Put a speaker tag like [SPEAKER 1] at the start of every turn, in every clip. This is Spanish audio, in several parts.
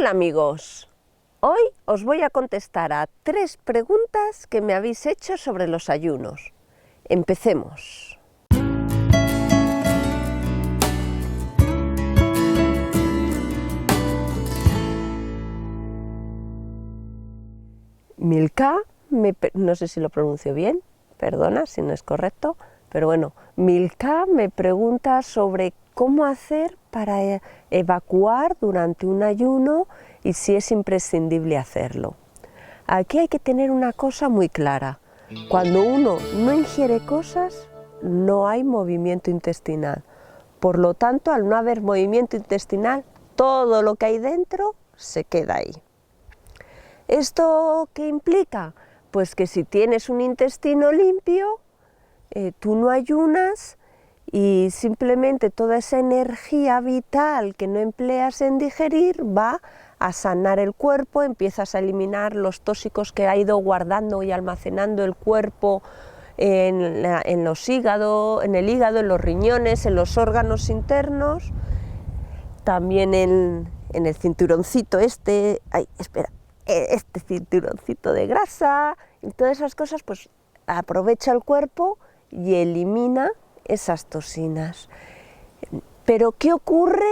[SPEAKER 1] Hola amigos, hoy os voy a contestar a 3 preguntas que me habéis hecho sobre los ayunos. Empecemos. Milka, no sé si lo pronuncio bien, perdona si no es correcto, pero bueno, Milka me pregunta sobre cómo hacer para evacuar durante un ayuno y si es imprescindible hacerlo. Aquí hay que tener una cosa muy clara: cuando uno no ingiere cosas, no hay movimiento intestinal. Por lo tanto, al no haber movimiento intestinal, todo lo que hay dentro se queda ahí. ¿Esto qué implica? Pues que si tienes un intestino limpio, tú no ayunas y simplemente toda esa energía vital que no empleas en digerir va a sanar el cuerpo, empiezas a eliminar los tóxicos que ha ido guardando y almacenando el cuerpo en el hígado, en los riñones, en los órganos internos, también en el cinturoncito este cinturoncito de grasa, y todas esas cosas pues aprovecha el cuerpo y elimina esas toxinas. Pero ¿qué ocurre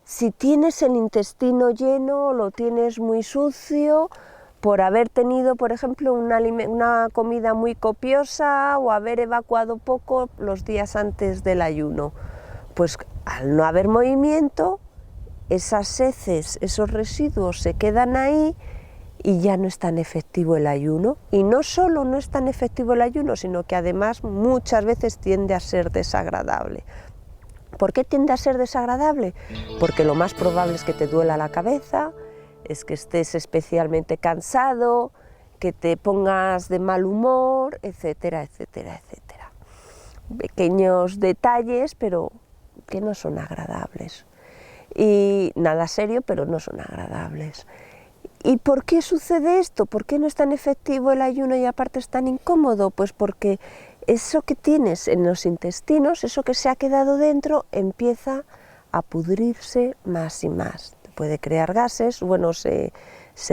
[SPEAKER 1] si tienes el intestino lleno o lo tienes muy sucio por haber tenido, por ejemplo, una comida muy copiosa o haber evacuado poco los días antes del ayuno? Pues al no haber movimiento, esas heces, esos residuos se quedan ahí y ya no es tan efectivo el ayuno. Y no solo no es tan efectivo el ayuno, sino que además muchas veces tiende a ser desagradable. ¿Por qué tiende a ser desagradable? Porque lo más probable es que te duela la cabeza, es que estés especialmente cansado, que te pongas de mal humor, etcétera, etcétera, etcétera. Pequeños detalles, pero que no son agradables. Y nada serio, pero no son agradables. ¿Y por qué sucede esto? ¿Por qué no es tan efectivo el ayuno y aparte es tan incómodo? Pues porque eso que tienes en los intestinos, eso que se ha quedado dentro, empieza a pudrirse más y más. Te puede crear gases, bueno, se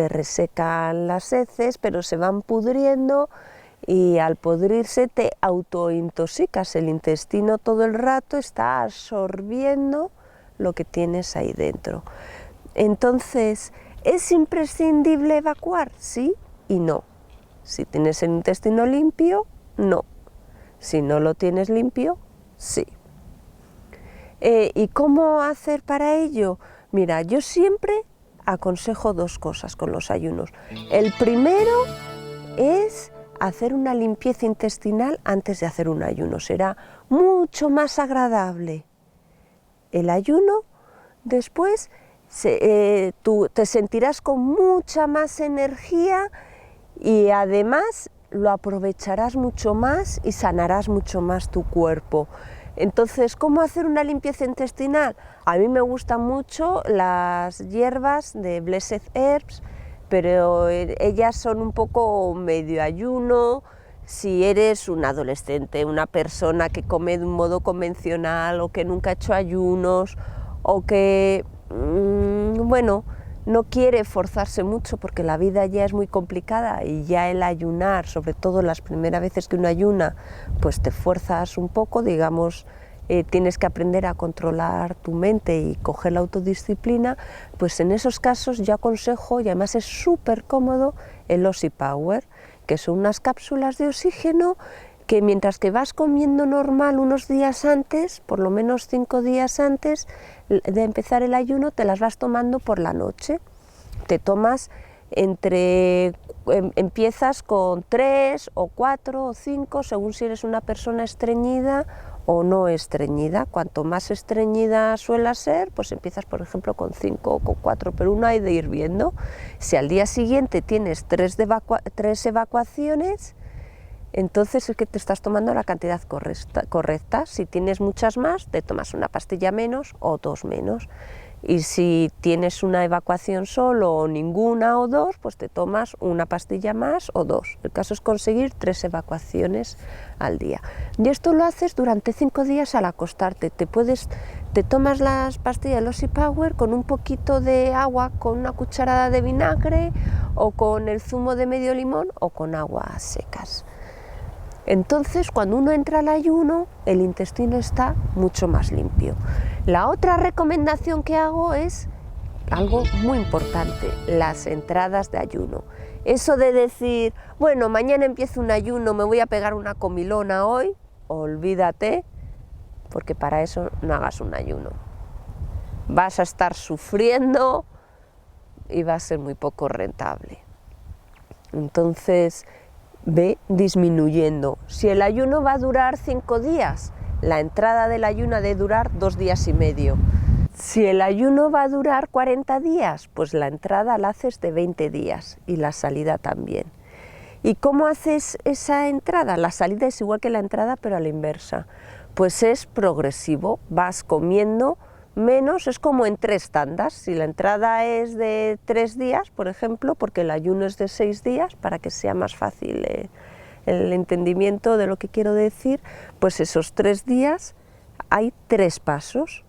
[SPEAKER 1] resecan las heces, pero se van pudriendo y al pudrirse te autointoxicas. El intestino todo el rato está absorbiendo lo que tienes ahí dentro. Entonces, ¿es imprescindible evacuar? Sí y no. Si tienes el intestino limpio, no. Si no lo tienes limpio, sí. ¿Y cómo hacer para ello? Mira, yo siempre aconsejo 2 cosas con los ayunos. El primero es hacer una limpieza intestinal antes de hacer un ayuno. Será mucho más agradable el ayuno. Después tú te sentirás con mucha más energía y además lo aprovecharás mucho más y sanarás mucho más tu cuerpo. Entonces, ¿cómo hacer una limpieza intestinal? A mí me gustan mucho las hierbas de Blessed Herbs, pero ellas son un poco medio ayuno. Si eres un adolescente, una persona que come de un modo convencional o que nunca ha hecho ayunos o que, bueno, no quiere forzarse mucho porque la vida ya es muy complicada y ya el ayunar, sobre todo las primeras veces que uno ayuna, pues te fuerzas un poco, digamos, tienes que aprender a controlar tu mente y coger la autodisciplina, pues en esos casos yo aconsejo, y además es súper cómodo, el OxyPower, que son unas cápsulas de oxígeno que mientras que vas comiendo normal unos días antes, por lo menos 5 días antes de empezar el ayuno, te las vas tomando por la noche. Te tomas empiezas con 3 o 4 o 5, según si eres una persona estreñida o no estreñida. Cuanto más estreñida suele ser, pues empiezas por ejemplo con 5 o con 4, pero uno hay de ir viendo. Si al día siguiente tienes 3 evacuaciones, entonces es que te estás tomando la cantidad correcta. Si tienes muchas más, te tomas una pastilla menos o 2 menos. Y si tienes una evacuación solo o ninguna o dos, pues te tomas una pastilla más o dos. El caso es conseguir 3 evacuaciones al día. Y esto lo haces durante 5 días al acostarte. Te tomas las pastillas del Oxypower con un poquito de agua, con una cucharada de vinagre o con el zumo de medio limón o con aguas secas. Entonces, cuando uno entra al ayuno, el intestino está mucho más limpio. La otra recomendación que hago es algo muy importante, las entradas de ayuno. Eso de decir, bueno, mañana empiezo un ayuno, me voy a pegar una comilona hoy, olvídate, porque para eso no hagas un ayuno. Vas a estar sufriendo y va a ser muy poco rentable. Entonces, ve disminuyendo. Si el ayuno va a durar 5 días, la entrada del ayuno ha de durar 2 días y medio. Si el ayuno va a durar 40 días, pues la entrada la haces de 20 días y la salida también. ¿Y cómo haces esa entrada? La salida es igual que la entrada, pero a la inversa. Pues es progresivo, vas comiendo menos, es como en 3 tandas. Si la entrada es de 3 días, por ejemplo, porque el ayuno es de 6 días, para que sea más fácil el entendimiento de lo que quiero decir, pues esos 3 días hay 3 pasos.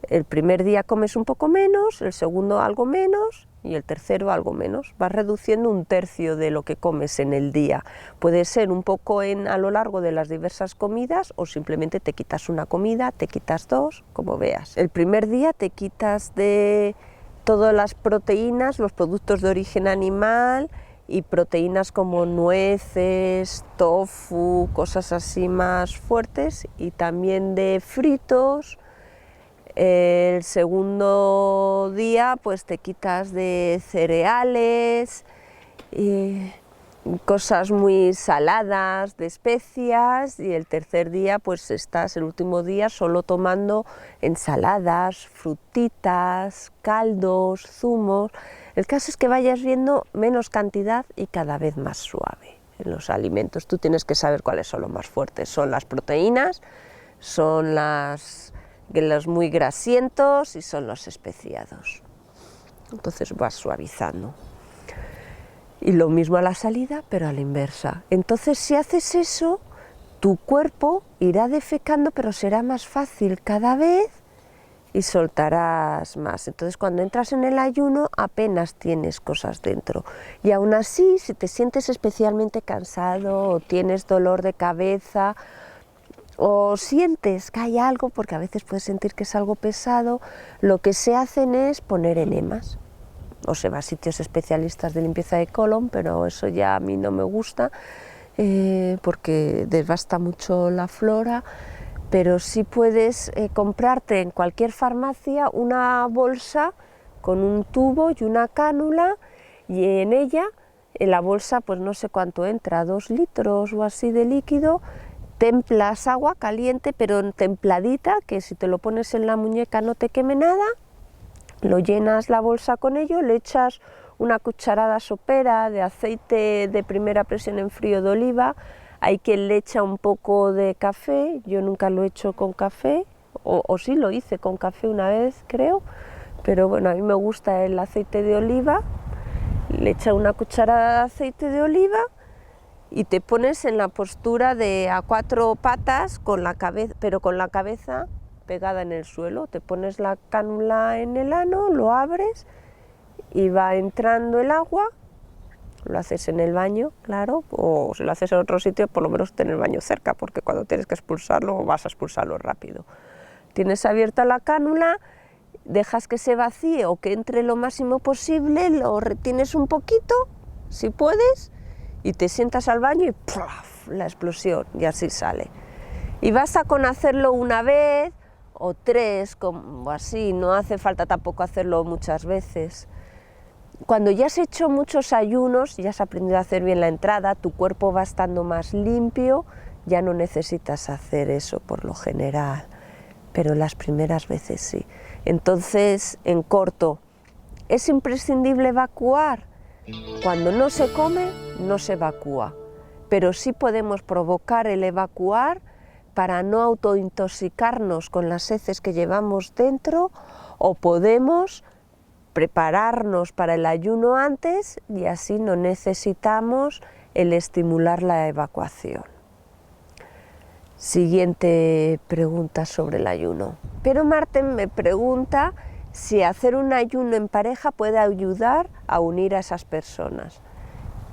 [SPEAKER 1] El primer día comes un poco menos, el segundo algo menos y el tercero algo menos. Vas reduciendo 1/3 de lo que comes en el día. Puede ser un poco a lo largo de las diversas comidas o simplemente te quitas una comida, te quitas 2, como veas. El primer día te quitas de todas las proteínas, los productos de origen animal y proteínas como nueces, tofu, cosas así más fuertes y también de fritos. El segundo día pues te quitas de cereales, cosas muy saladas, de especias, y el tercer día pues estás el último día solo tomando ensaladas, frutitas, caldos, zumos. El caso es que vayas viendo menos cantidad y cada vez más suave en los alimentos. Tú tienes que saber cuáles son los más fuertes, son las proteínas, son los muy grasientos y son los especiados. Entonces vas suavizando. Y lo mismo a la salida, pero a la inversa. Entonces, si haces eso, tu cuerpo irá defecando, pero será más fácil cada vez y soltarás más. Entonces, cuando entras en el ayuno, apenas tienes cosas dentro. Y aún así, si te sientes especialmente cansado o tienes dolor de cabeza, o sientes que hay algo, porque a veces puedes sentir que es algo pesado, lo que se hacen es poner enemas. O se va a sitios especialistas de limpieza de colon, pero eso ya a mí no me gusta, porque devasta mucho la flora, pero sí puedes comprarte en cualquier farmacia una bolsa con un tubo y una cánula, y en ella, en la bolsa, pues no sé cuánto entra, 2 litros o así de líquido. Templas agua caliente, pero templadita, que si te lo pones en la muñeca no te queme nada, lo llenas la bolsa con ello, le echas una cucharada sopera de aceite de primera presión en frío de oliva, hay quien le echa un poco de café, yo nunca lo he hecho con café, o sí lo hice con café una vez creo, pero bueno, a mí me gusta el aceite de oliva, le echa una cucharada de aceite de oliva, y te pones en la postura de a 4 patas, pero con la cabeza pegada en el suelo. Te pones la cánula en el ano, lo abres y va entrando el agua. Lo haces en el baño, claro, o si lo haces en otro sitio, por lo menos ten el baño cerca, porque cuando tienes que expulsarlo, vas a expulsarlo rápido. Tienes abierta la cánula, dejas que se vacíe o que entre lo máximo posible, lo retienes un poquito, si puedes, y te sientas al baño y ¡plaf!, la explosión, y así sale. Y basta con hacerlo una vez o 3, como así, no hace falta tampoco hacerlo muchas veces. Cuando ya has hecho muchos ayunos, ya has aprendido a hacer bien la entrada, tu cuerpo va estando más limpio, ya no necesitas hacer eso por lo general, pero las primeras veces sí. Entonces, en corto, ¿es imprescindible evacuar? Cuando no se come, no se evacúa, pero sí podemos provocar el evacuar para no autointoxicarnos con las heces que llevamos dentro o podemos prepararnos para el ayuno antes y así no necesitamos el estimular la evacuación. Siguiente pregunta sobre el ayuno. Pero Marten me pregunta si hacer un ayuno en pareja puede ayudar a unir a esas personas.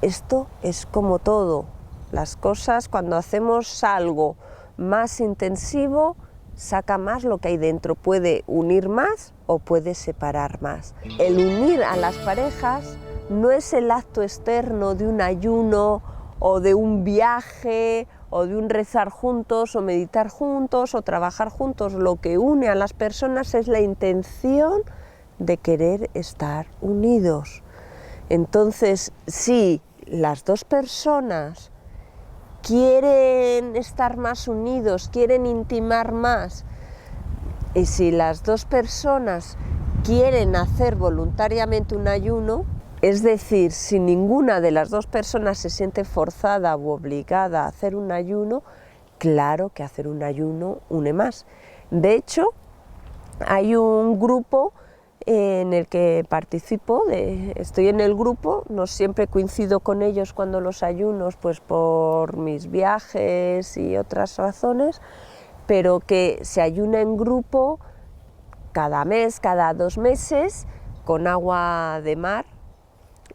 [SPEAKER 1] Esto es como todo, las cosas cuando hacemos algo más intensivo saca más lo que hay dentro, puede unir más o puede separar más. El unir a las parejas no es el acto externo de un ayuno o de un viaje o de un rezar juntos o meditar juntos o trabajar juntos. Lo que une a las personas es la intención de querer estar unidos. Entonces, si las dos personas quieren estar más unidos, quieren intimar más, y si las dos personas quieren hacer voluntariamente un ayuno, es decir, si ninguna de las dos personas se siente forzada u obligada a hacer un ayuno, claro que hacer un ayuno une más. De hecho, hay un grupo en el que participo, estoy en el grupo, no siempre coincido con ellos cuando los ayunos, pues por mis viajes y otras razones, pero que se ayuna en grupo cada mes, cada 2 meses, con agua de mar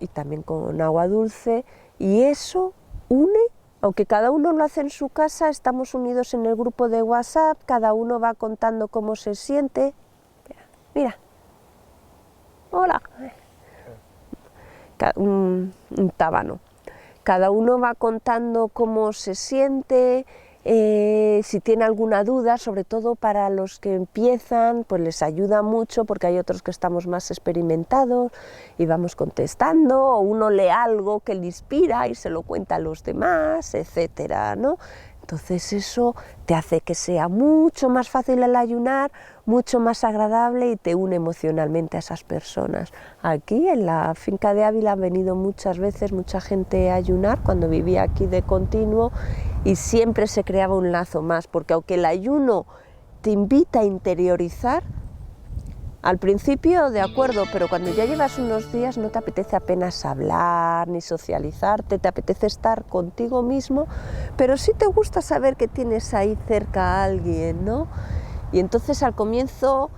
[SPEAKER 1] y también con agua dulce, y eso une, aunque cada uno lo hace en su casa, estamos unidos en el grupo de WhatsApp, cada uno va contando cómo se siente. Mira, hola, un tábano. Cada uno va contando cómo se siente, si tiene alguna duda, sobre todo para los que empiezan, pues les ayuda mucho porque hay otros que estamos más experimentados y vamos contestando, o uno lee algo que le inspira y se lo cuenta a los demás, etcétera, ¿no? Entonces eso te hace que sea mucho más fácil el ayunar, mucho más agradable y te une emocionalmente a esas personas. Aquí en la finca de Ávila han venido muchas veces mucha gente a ayunar cuando vivía aquí de continuo y siempre se creaba un lazo más, porque aunque el ayuno te invita a interiorizar, al principio de acuerdo, pero cuando ya llevas unos días no te apetece apenas hablar ni socializarte, te apetece estar contigo mismo, pero sí te gusta saber que tienes ahí cerca a alguien, ¿no? Y entonces al comienzo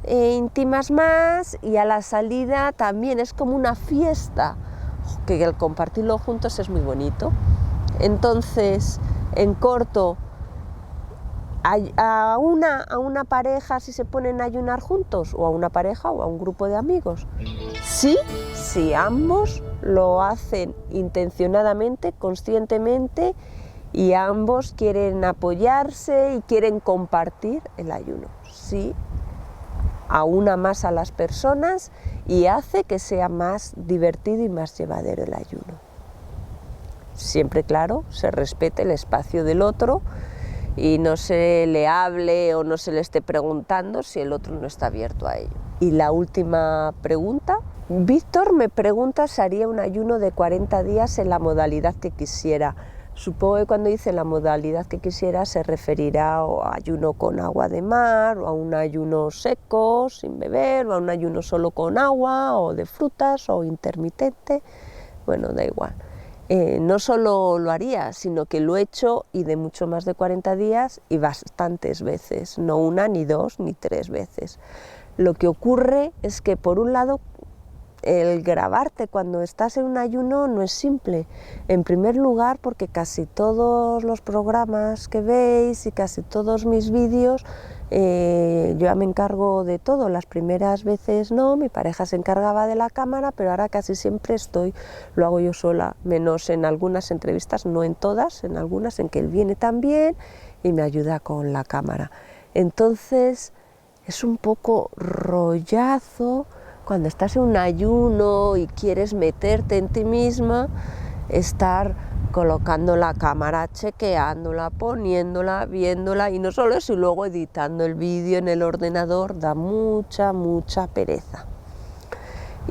[SPEAKER 1] intimas más y a la salida también es como una fiesta, que el compartirlo juntos es muy bonito. Entonces, en corto, a una pareja si se ponen a ayunar juntos, o a una pareja o a un grupo de amigos. Sí, si ambos lo hacen intencionadamente, conscientemente, y ambos quieren apoyarse y quieren compartir el ayuno. Sí, aúna más a las personas y hace que sea más divertido y más llevadero el ayuno. Siempre, claro, se respete el espacio del otro y no se le hable o no se le esté preguntando si el otro no está abierto a ello. Y la última pregunta, Víctor me pregunta si haría un ayuno de 40 días en la modalidad que quisiera. Supongo que cuando dice la modalidad que quisiera se referirá o a ayuno con agua de mar, o a un ayuno seco, sin beber, o a un ayuno solo con agua, o de frutas, o intermitente, bueno, da igual. No solo lo haría, sino que lo he hecho y de mucho más de 40 días y bastantes veces, no una, ni 2, ni 3 veces. Lo que ocurre es que, por un lado, el grabarte cuando estás en un ayuno no es simple. En primer lugar, porque casi todos los programas que veis y casi todos mis vídeos, yo ya me encargo de todo. Las primeras veces no, mi pareja se encargaba de la cámara, pero ahora casi siempre lo hago yo sola, menos en algunas entrevistas, no en todas, en algunas en que él viene también y me ayuda con la cámara. Entonces es un poco rollazo cuando estás en un ayuno y quieres meterte en ti misma, estar colocando la cámara, chequeándola, poniéndola, viéndola, y no solo eso, y luego editando el vídeo en el ordenador, da mucha pereza.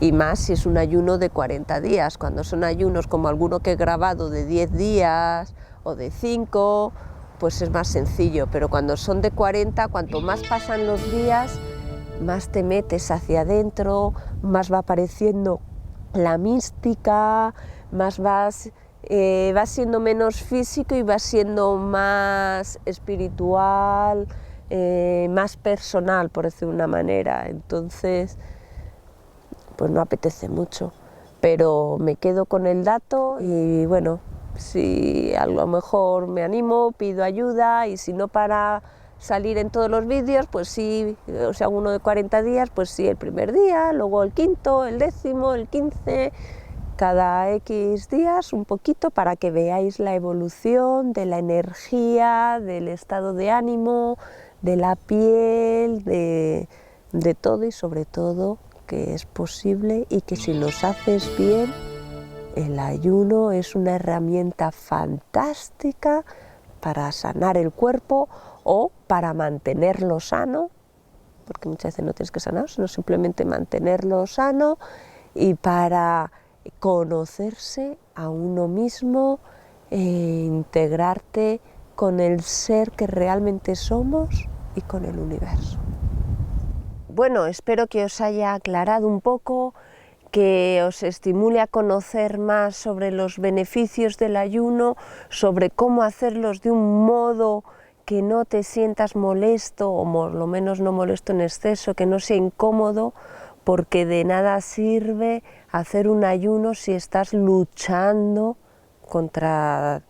[SPEAKER 1] Y más si es un ayuno de 40 días, cuando son ayunos como alguno que he grabado de 10 días o de 5, pues es más sencillo, pero cuando son de 40, cuanto más pasan los días, más te metes hacia adentro, más va apareciendo la mística, más vas siendo menos físico y vas siendo más espiritual, más personal, por decir de una manera. Entonces, pues no apetece mucho, pero me quedo con el dato y bueno, si a lo mejor me animo, pido ayuda, y si no para salir en todos los vídeos, pues sí, o sea, uno de 40 días, pues sí, el primer día, luego el quinto, el 10º, el 15, cada X días un poquito, para que veáis la evolución de la energía, del estado de ánimo, de la piel, de todo, y sobre todo que es posible y que si los haces bien, el ayuno es una herramienta fantástica para sanar el cuerpo o para mantenerlo sano, porque muchas veces no tienes que sanar, sino simplemente mantenerlo sano, y para conocerse a uno mismo e integrarte con el ser que realmente somos y con el universo. Bueno, espero que os haya aclarado un poco, que os estimule a conocer más sobre los beneficios del ayuno, sobre cómo hacerlos de un modo que no te sientas molesto, o por lo menos no molesto en exceso, que no sea incómodo, porque de nada sirve hacer un ayuno si estás luchando contra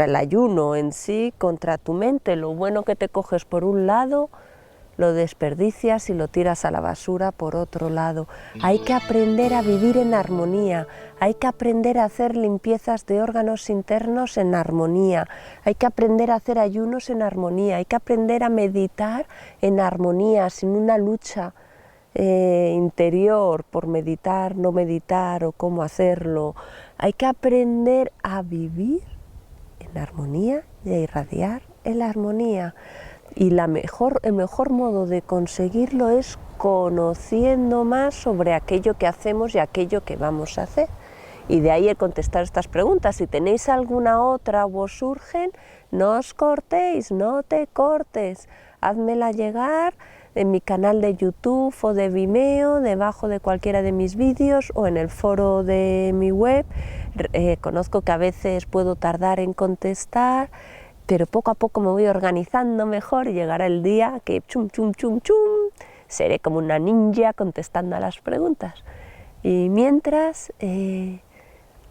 [SPEAKER 1] el ayuno en sí, contra tu mente. Lo bueno que te coges por un lado, lo desperdicias y lo tiras a la basura por otro lado. Hay que aprender a vivir en armonía, hay que aprender a hacer limpiezas de órganos internos en armonía, hay que aprender a hacer ayunos en armonía, hay que aprender a meditar en armonía, sin una lucha interior por meditar, no meditar o cómo hacerlo. Hay que aprender a vivir en armonía y a irradiar en la armonía. Y el mejor modo de conseguirlo es conociendo más sobre aquello que hacemos y aquello que vamos a hacer. Y de ahí el contestar estas preguntas. Si tenéis alguna otra o os surgen, no os cortéis, no te cortes. Házmela llegar en mi canal de YouTube o de Vimeo, debajo de cualquiera de mis vídeos, o en el foro de mi web. Conozco que a veces puedo tardar en contestar, pero poco a poco me voy organizando mejor y llegará el día que chum, chum, chum, chum, seré como una ninja contestando a las preguntas. Y mientras,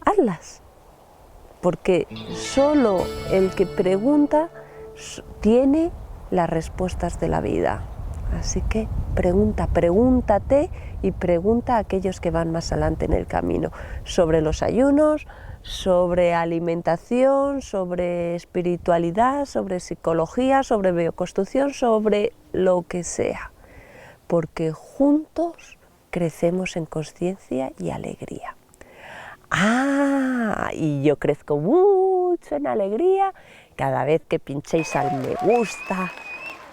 [SPEAKER 1] hazlas, porque solo el que pregunta tiene las respuestas de la vida. Así que pregúntate y pregunta a aquellos que van más adelante en el camino sobre los ayunos, sobre alimentación, sobre espiritualidad, sobre psicología, sobre bioconstrucción, sobre lo que sea, porque juntos crecemos en conciencia y alegría. Y yo crezco mucho en alegría cada vez que pinchéis al me gusta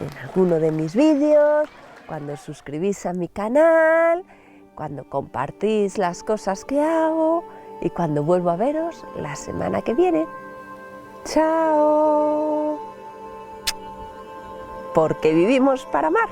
[SPEAKER 1] en alguno de mis vídeos, cuando os suscribís a mi canal, cuando compartís las cosas que hago, y cuando vuelvo a veros la semana que viene. ¡Chao! Porque vivimos para amar.